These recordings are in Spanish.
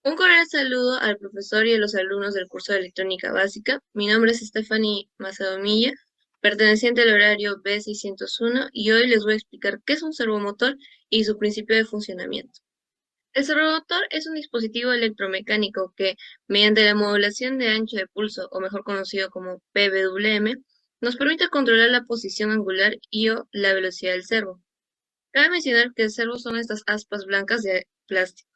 Un cordial saludo al profesor y a los alumnos del curso de Electrónica Básica. Mi nombre es Stephanie Macedomilla, perteneciente al horario B601, y hoy les voy a explicar qué es un servomotor y su principio de funcionamiento. El servomotor es un dispositivo electromecánico que, mediante la modulación de ancho de pulso, o mejor conocido como PWM, nos permite controlar la posición angular y/o la velocidad del servo. Cabe mencionar que el servo son estas aspas blancas de plástico.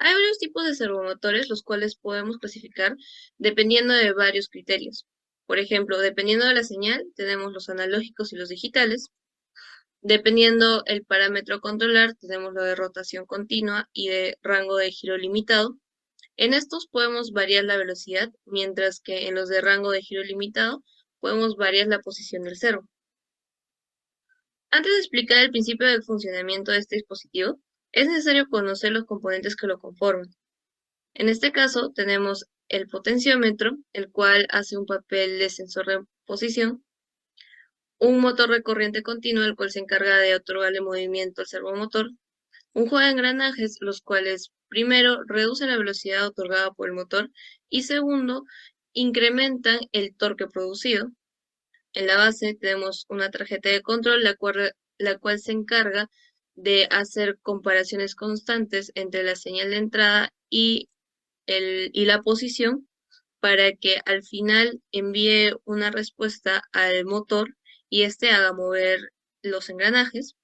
Hay varios tipos de servomotores, los cuales podemos clasificar dependiendo de varios criterios. Por ejemplo, dependiendo de la señal, tenemos los analógicos y los digitales. Dependiendo el parámetro a controlar, tenemos lo de rotación continua y de rango de giro limitado. En estos podemos variar la velocidad, mientras que en los de rango de giro limitado podemos variar la posición del servo. Antes de explicar el principio de funcionamiento de este dispositivo, es necesario conocer los componentes que lo conforman. En este caso tenemos el potenciómetro, el cual hace un papel de sensor de posición, un motor de corriente continua, el cual se encarga de otorgarle movimiento al servomotor, un juego de engranajes, los cuales primero reducen la velocidad otorgada por el motor y segundo, incrementan el torque producido. En la base tenemos una tarjeta de control, la cual se encarga de hacer comparaciones constantes entre la señal de entrada y la posición para que al final envíe una respuesta al motor y éste haga mover los engranajes.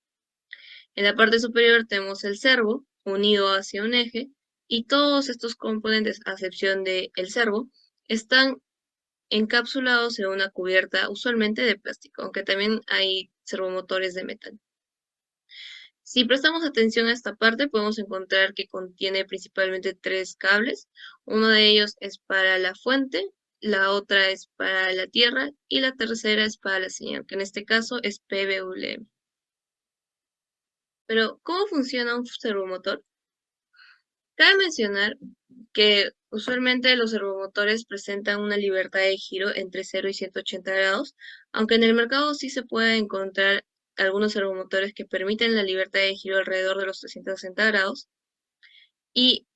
En la parte superior tenemos el servo unido hacia un eje y todos estos componentes, a excepción del servo, están encapsulados en una cubierta usualmente de plástico, aunque también hay servomotores de metal. Si prestamos atención a esta parte, podemos encontrar que contiene principalmente tres cables. Uno de ellos es para la fuente, la otra es para la tierra y la tercera es para la señal, que en este caso es PWM. Pero, ¿cómo funciona un servomotor? Cabe mencionar que usualmente los servomotores presentan una libertad de giro entre 0 y 180 grados, aunque en el mercado sí se puede encontrar algunos servomotores que permiten la libertad de giro alrededor de los 360 grados. Y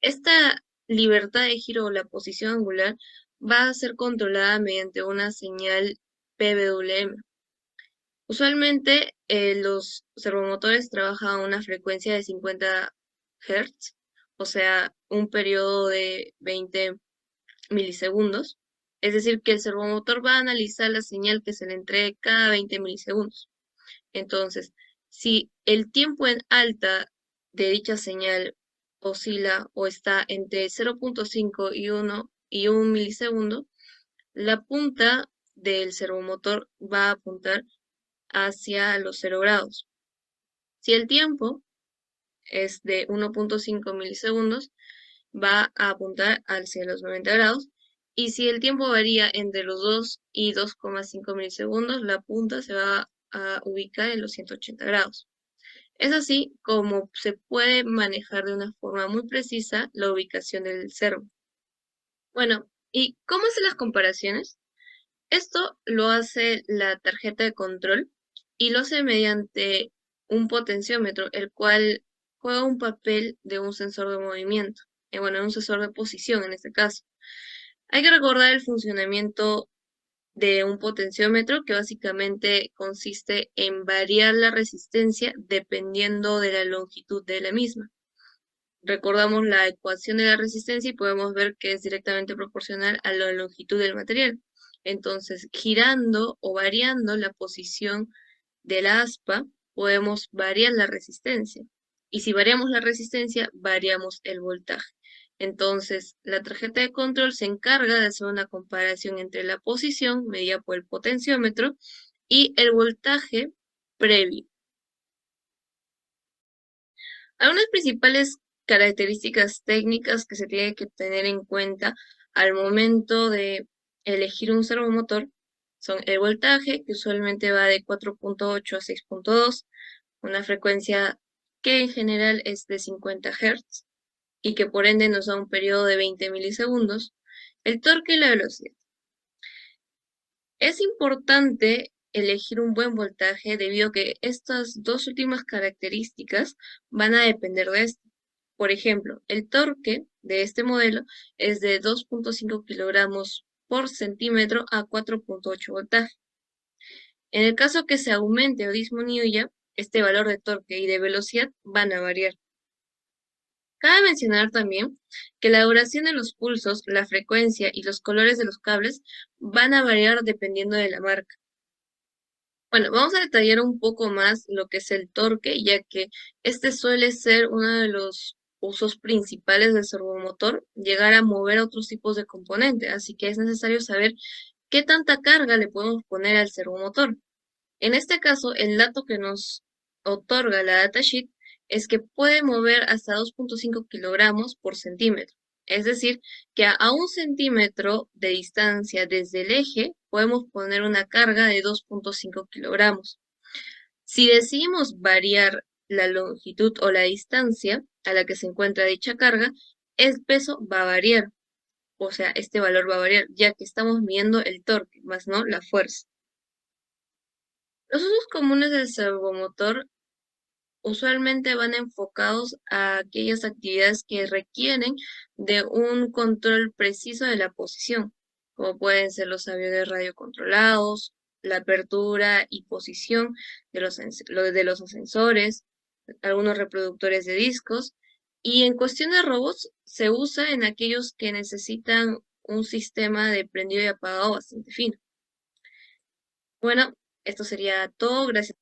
esta libertad de giro o la posición angular va a ser controlada mediante una señal PWM. Usualmente los servomotores trabajan a una frecuencia de 50 Hz, o sea, un periodo de 20 milisegundos. Es decir, que el servomotor va a analizar la señal que se le entregue cada 20 milisegundos. Entonces, si el tiempo en alta de dicha señal oscila o está entre 0.5 y 1 milisegundo, la punta del servomotor va a apuntar hacia los 0 grados. Si el tiempo es de 1.5 milisegundos, va a apuntar hacia los 90 grados. Y si el tiempo varía entre los 2 y 2,5 milisegundos, la punta se va a ubicar en los 180 grados. Es así como se puede manejar de una forma muy precisa la ubicación del servo. Bueno, ¿y cómo hacen las comparaciones? Esto lo hace la tarjeta de control y lo hace mediante un potenciómetro, el cual juega un papel de un sensor de movimiento, bueno, un sensor de posición en este caso. Hay que recordar el funcionamiento de un potenciómetro, que básicamente consiste en variar la resistencia dependiendo de la longitud de la misma. Recordamos la ecuación de la resistencia y podemos ver que es directamente proporcional a la longitud del material. Entonces, girando o variando la posición de la aspa, podemos variar la resistencia. Y si variamos la resistencia, variamos el voltaje. Entonces, la tarjeta de control se encarga de hacer una comparación entre la posición medida por el potenciómetro y el voltaje previo. Algunas principales características técnicas que se tienen que tener en cuenta al momento de elegir un servomotor son el voltaje, que usualmente va de 4.8 a 6.2, una frecuencia que en general es de 50 Hz y que por ende nos da un periodo de 20 milisegundos, el torque y la velocidad. Es importante elegir un buen voltaje debido a que estas dos últimas características van a depender de esto. Por ejemplo, el torque de este modelo es de 2,5 kilogramos por centímetro a 4,8 voltaje. En el caso que se aumente o disminuya, este valor de torque y de velocidad van a variar. Cabe mencionar también que la duración de los pulsos, la frecuencia y los colores de los cables van a variar dependiendo de la marca. Bueno, vamos a detallar un poco más lo que es el torque, ya que este suele ser uno de los usos principales del servomotor, llegar a mover otros tipos de componentes, así que es necesario saber qué tanta carga le podemos poner al servomotor. En este caso, el dato que nos otorga la datasheet es que puede mover hasta 2,5 kilogramos por centímetro. Es decir, que a 1 centímetro de distancia desde el eje podemos poner una carga de 2,5 kilogramos. Si decidimos variar la longitud o la distancia a la que se encuentra dicha carga, el peso va a variar. O sea, este valor va a variar, ya que estamos midiendo el torque, más no la fuerza. Los usos comunes del servomotor usualmente van enfocados a aquellas actividades que requieren de un control preciso de la posición, como pueden ser los aviones radiocontrolados, la apertura y posición de los ascensores, algunos reproductores de discos, y en cuestión de robots se usa en aquellos que necesitan un sistema de prendido y apagado bastante fino. Bueno, esto sería todo. Gracias.